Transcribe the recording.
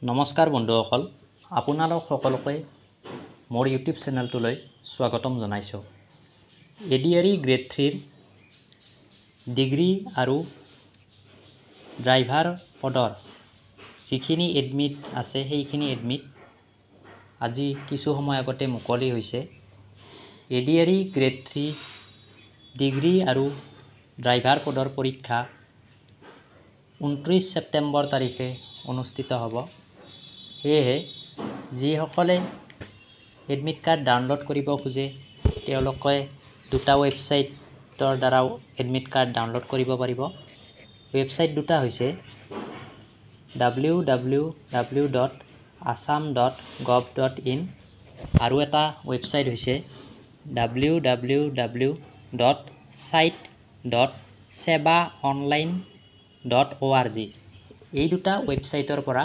নমস্কাৰ বন্ধুসকল, আপোনালোক সকলোকে মোৰ ইউটিউব চেনেলটোলৈ স্বাগতম জনাইছোঁ। এডিআৰই গ্ৰেড 3 ডিগ্ৰী আৰু ড্ৰাইভাৰ পদৰ যিখিনি এডমিট আছে সেইখিনি এডমিট আজি কিছু সময় আগতে মুকলি হৈছে। এডিআৰই গ্ৰেড 3 ডিগ্ৰী আৰু ড্ৰাইভাৰ পদৰ পৰীক্ষা 29 ছেপ্টেম্বৰ তাৰিখে অনুষ্ঠিত হ'ব। সেয়েহে যিসকলে এডমিট কাৰ্ড ডাউনলোড কৰিব খোজে তেওঁলোকে দুটা ৱেবছাইটৰ দ্বাৰাও এডমিট কাৰ্ড ডাউনলোড কৰিব পাৰিব। ৱেবছাইট দুটা হৈছে www.assam.gov.in আৰু এটা ৱেবছাইট হৈছে www.site.sebaonline.org। এই দুটা ৱেবছাইটৰ পৰা